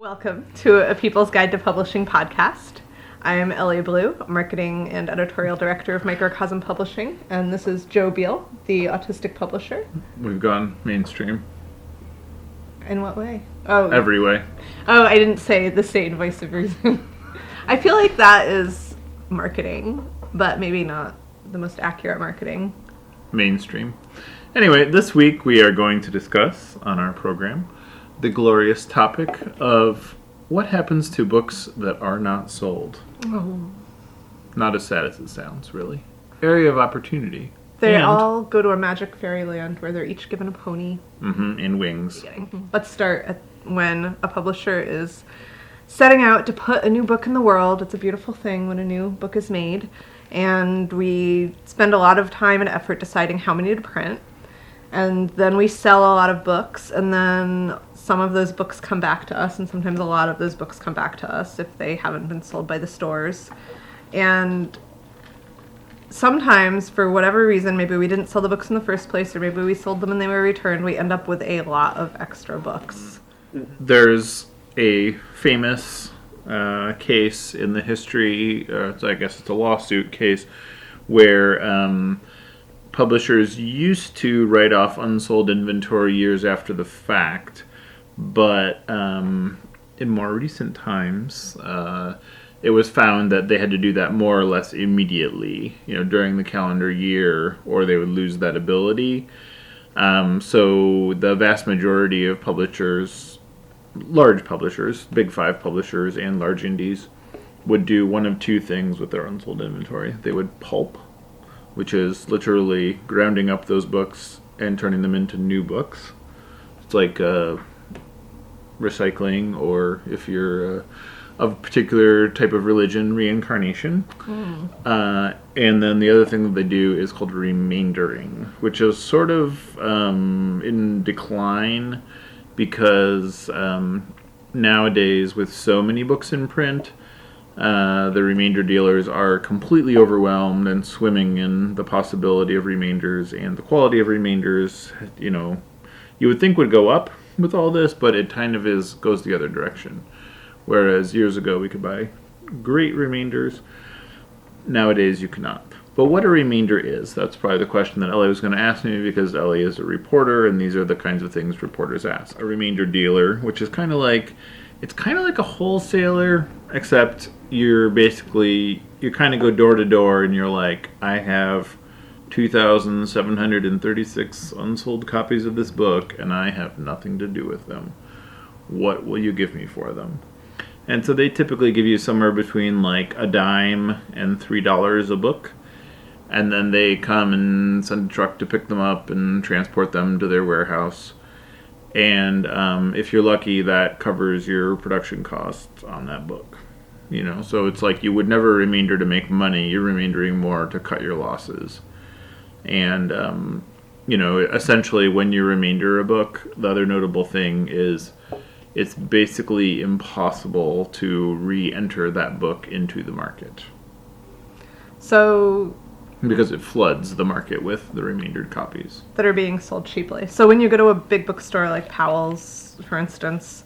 Welcome to A People's Guide to Publishing podcast. I am Ellie Blue, Marketing and Editorial Director of Microcosm Publishing, and this is Joe Beal, the autistic publisher. We've gone mainstream. In what way? Oh, every way. Oh, I didn't say the sane voice of reason. I feel like that is marketing, but maybe not the most accurate marketing. Mainstream. Anyway, this week we are going to discuss on our program the glorious topic of what happens to books that are not sold. Oh. Not as sad as it sounds, really. Area of opportunity. They all go to a magic fairyland where they're each given a pony. And wings. Let's start at when a publisher is setting out to put a new book in the world. It's a beautiful thing when a new book is made. And we spend a lot of time and effort deciding how many to print. And then we sell a lot of books, and then some of those books come back to us, and sometimes a lot of those books come back to us if they haven't been sold by the stores. And sometimes, for whatever reason, maybe we didn't sell the books in the first place, or maybe we sold them and they were returned, we end up with a lot of extra books. There's a famous case in the history, I guess it's a lawsuit case, where publishers used to write off unsold inventory years after the fact, but in more recent times, it was found that they had to do that more or less immediately, during the calendar year, or they would lose that ability. So the vast majority of publishers, large publishers, big five publishers, and large indies, would do one of two things with their unsold inventory. They would pulp, which is literally grounding up those books and turning them into new books. It's like recycling, or if you're of a particular type of religion, reincarnation. And then the other thing that they do is called remaindering, which is sort of in decline because nowadays, with so many books in print, the remainder dealers are completely overwhelmed and swimming in the possibility of remainders, and the quality of remainders, you would think would go up with all this, but it kind of goes the other direction. Whereas years ago we could buy great remainders, nowadays you cannot. But what a remainder is, that's probably the question that Ellie was going to ask me, because Ellie is a reporter, and these are the kinds of things reporters ask. A remainder dealer, which is kind of like a wholesaler, except you kind of go door to door and you're like, I have 2,736 unsold copies of this book and I have nothing to do with them. What will you give me for them? And so they typically give you somewhere between like a dime and $3 a book. And then they come and send a truck to pick them up and transport them to their warehouse. And if you're lucky, that covers your production costs on that book. So it's like you would never remainder to make money. You're remaindering more to cut your losses. And, essentially when you remainder a book, the other notable thing is it's basically impossible to re-enter that book into the market. So... because it floods the market with the remaindered copies that are being sold cheaply. So when you go to a big bookstore like Powell's, for instance,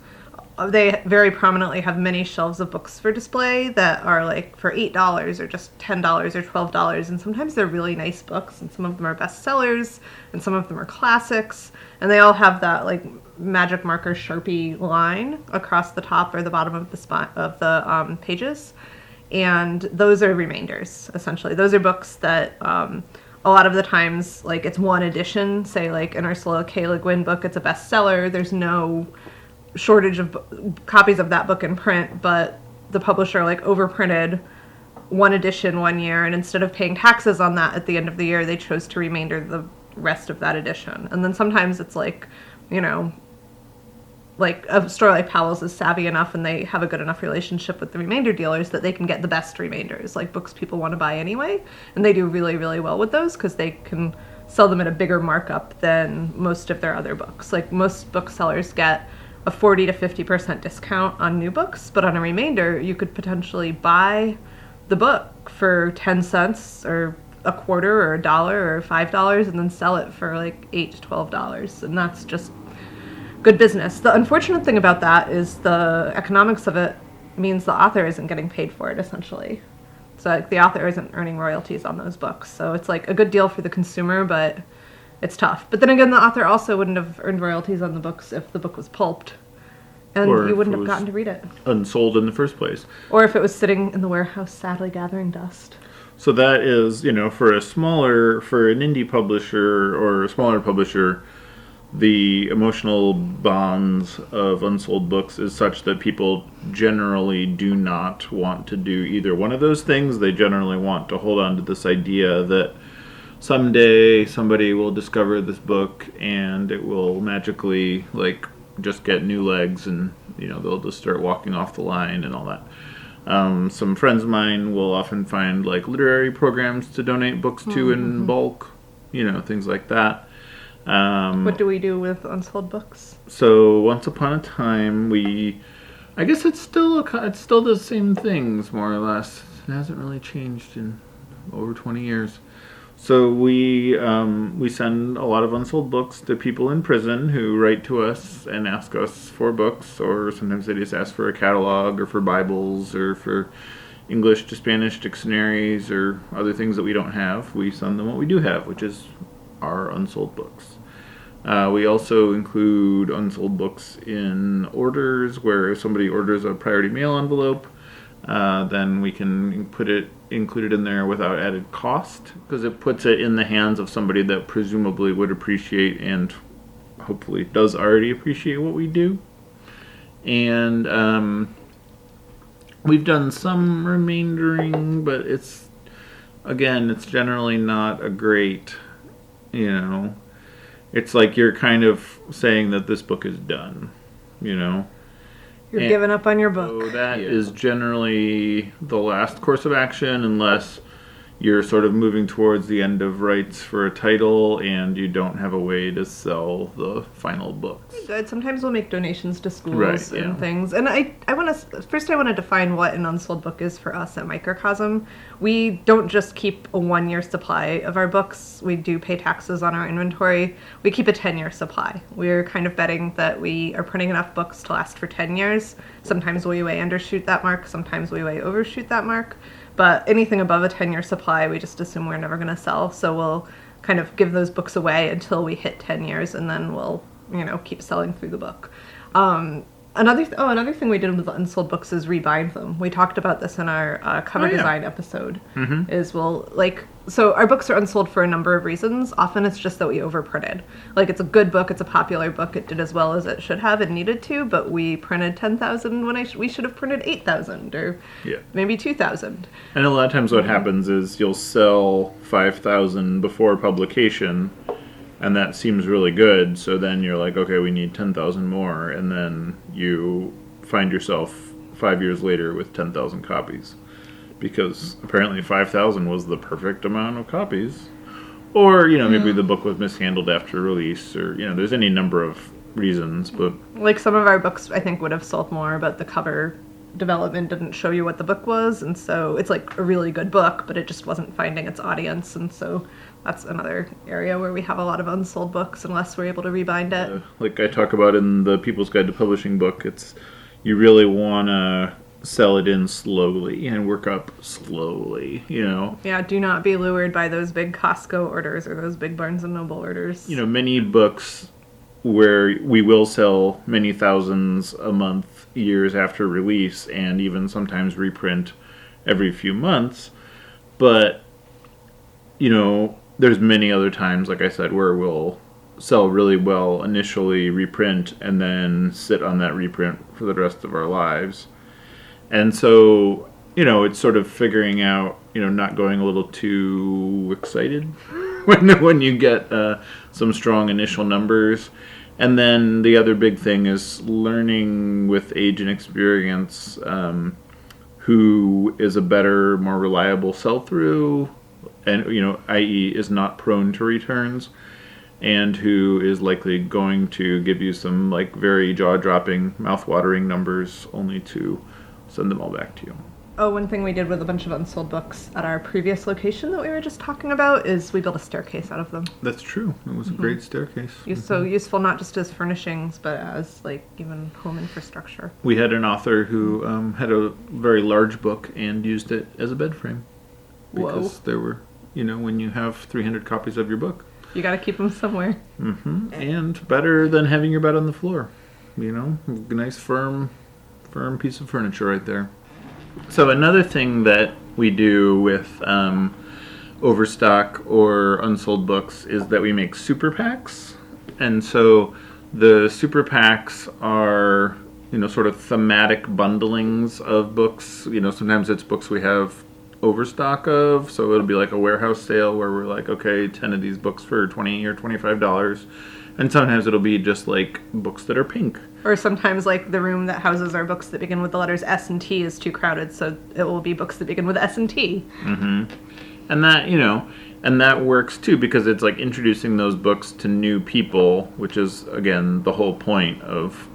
they very prominently have many shelves of books for display that are like for $8 or just $10 or $12. And sometimes they're really nice books, and some of them are bestsellers, and some of them are classics. And they all have that like magic marker Sharpie line across the top or the bottom of the pages. And those are remainders, essentially. Those are books that a lot of the times, like, it's one edition. Say, like, an Ursula K. Le Guin book, it's a bestseller. There's no shortage of copies of that book in print, but the publisher, like, overprinted one edition one year, and instead of paying taxes on that at the end of the year, they chose to remainder the rest of that edition. And then sometimes it's like, like a store like Powell's is savvy enough and they have a good enough relationship with the remainder dealers that they can get the best remainders, like books people want to buy anyway. And they do really, really well with those because they can sell them at a bigger markup than most of their other books. Like most booksellers get a 40 to 50% discount on new books, but on a remainder, you could potentially buy the book for 10 cents or a quarter or $1 or $5 and then sell it for like $8 to $12. And that's just good business. The unfortunate thing about that is the economics of it means the author isn't getting paid for it, essentially. So like, the author isn't earning royalties on those books. So it's like a good deal for the consumer, but it's tough. But then again, the author also wouldn't have earned royalties on the books if the book was pulped. And Or you if wouldn't it have was gotten to read it. unsold in the first place. Or if it was sitting in the warehouse sadly gathering dust. So that is, for an indie publisher or a smaller publisher, the emotional bonds of unsold books is such that people generally do not want to do either one of those things. They generally want to hold on to this idea that someday somebody will discover this book and it will magically, just get new legs, and they'll just start walking off the line and all that. Some friends of mine will often find literary programs to donate books to in bulk, things like that. What do we do with unsold books? So once upon a time, I guess it's still the same things more or less. It hasn't really changed in over 20 years. So we send a lot of unsold books to people in prison who write to us and ask us for books, or sometimes they just ask for a catalog or for Bibles or for English to Spanish dictionaries or other things that we don't have. We send them what we do have, which is our unsold books. We also include unsold books in orders, where if somebody orders a priority mail envelope, then we can include it in there without added cost, because it puts it in the hands of somebody that presumably would appreciate and hopefully does already appreciate what we do. And we've done some remaindering, but it's generally not a great, it's like you're kind of saying that this book is done, You're giving up on your book. So that is generally the last course of action, unless you're sort of moving towards the end of rights for a title and you don't have a way to sell the final books. Good. Sometimes we'll make donations to schools and things. And I want to define what an unsold book is for us at Microcosm. We don't just keep a 1-year supply of our books. We do pay taxes on our inventory. We keep a 10-year supply. We're kind of betting that we are printing enough books to last for 10 years. Sometimes we way undershoot that mark. Sometimes we way overshoot that mark. But anything above a 10-year supply, we just assume we're never going to sell. So we'll kind of give those books away until we hit 10 years, and then we'll, keep selling through the book. Another thing we did with the unsold books is rebind them. We talked about this in our cover design episode. Mm-hmm. So our books are unsold for a number of reasons. Often it's just that we overprinted. It's a good book, it's a popular book, it did as well as it should have and needed to, but we printed 10,000 when we should have printed 8,000 or maybe 2,000. And a lot of times what happens is you'll sell 5,000 before publication, and that seems really good, so then you're like, okay, we need 10,000 more, and then you find yourself 5 years later with 10,000 copies. Because apparently 5,000 was the perfect amount of copies. Or, maybe the book was mishandled after release, or, there's any number of reasons, but... some of our books, I think, would have sold more, but the cover development didn't show you what the book was, and so it's, a really good book, but it just wasn't finding its audience, and so that's another area where we have a lot of unsold books, unless we're able to rebind it. Like I talk about in the People's Guide to Publishing book, you really want to sell it in slowly and work up slowly, Yeah, do not be lured by those big Costco orders or those big Barnes & Noble orders. Many books where we will sell many thousands a month, years after release, and even sometimes reprint every few months. But, there's many other times, like I said, where we'll sell really well initially, reprint, and then sit on that reprint for the rest of our lives. And so, it's sort of figuring out, not going a little too excited when you get some strong initial numbers. And then the other big thing is learning with age and experience who is a better, more reliable sell-through, and, i.e. is not prone to returns, and who is likely going to give you some, very jaw-dropping, mouth-watering numbers only to send them all back to you. Oh, one thing we did with a bunch of unsold books at our previous location that we were just talking about is we built a staircase out of them. That's true. It was a great staircase. So useful not just as furnishings, but as like even home infrastructure. We had an author who had a very large book and used it as a bed frame. Because there were, when you have 300 copies of your book. You got to keep them somewhere. And better than having your bed on the floor. A nice firm piece of furniture right there. So another thing that we do with overstock or unsold books is that we make super packs. And so the super packs are, sort of thematic bundlings of books. Sometimes it's books we have overstock of, so it'll be like a warehouse sale where we're like, okay, 10 of these books for $20 or $25. And sometimes it'll be just like books that are pink. Or sometimes like the room that houses our books that begin with the letters S and T is too crowded, so it will be books that begin with S and T. And that, and that works too because it's like introducing those books to new people, which is, again, the whole point of,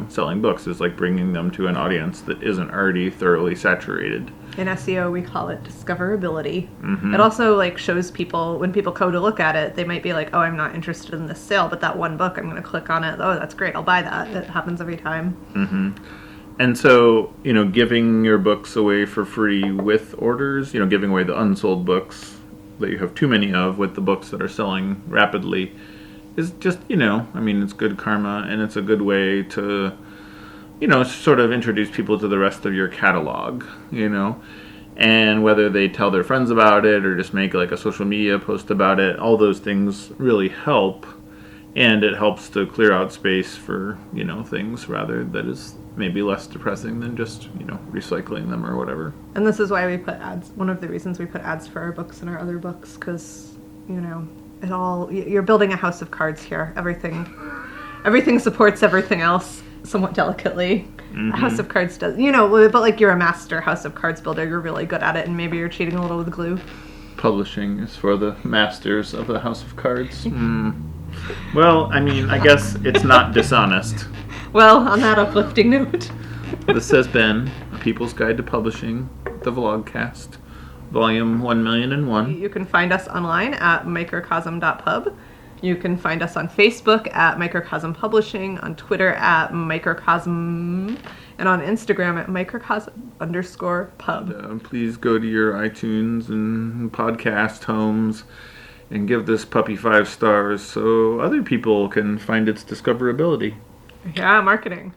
selling books is like bringing them to an audience that isn't already thoroughly saturated. In SEO, we call it discoverability. It also like shows people, when people go to look at it, they might be like, oh, I'm not interested in this sale, but that one book, I'm going to click on it. Oh, that's great. I'll buy that. It happens every time. And so, giving your books away for free with orders, giving away the unsold books that you have too many of with the books that are selling rapidly is just, it's good karma, and it's a good way to, sort of introduce people to the rest of your catalog, and whether they tell their friends about it or just make like a social media post about it, all those things really help, and it helps to clear out space for, things rather that is maybe less depressing than just, recycling them or whatever. And this is why we put ads, one of the reasons we put ads for our books and our other books, because, you're building a house of cards here. Everything supports everything else somewhat delicately. A house of cards does, but like you're a master house of cards builder, you're really good at it, and maybe you're cheating a little with glue. Publishing is for the masters of the house of cards. Well, I guess it's not dishonest. Well, on that uplifting note. This has been A People's Guide to Publishing, the Vlogcast, Volume 1,000,001. You can find us online at microcosm.pub. You can find us on Facebook at Microcosm Publishing, on Twitter at Microcosm, and on Instagram at Microcosm_pub. Please go to your iTunes and podcast homes and give this puppy 5 stars so other people can find its discoverability. Yeah, marketing.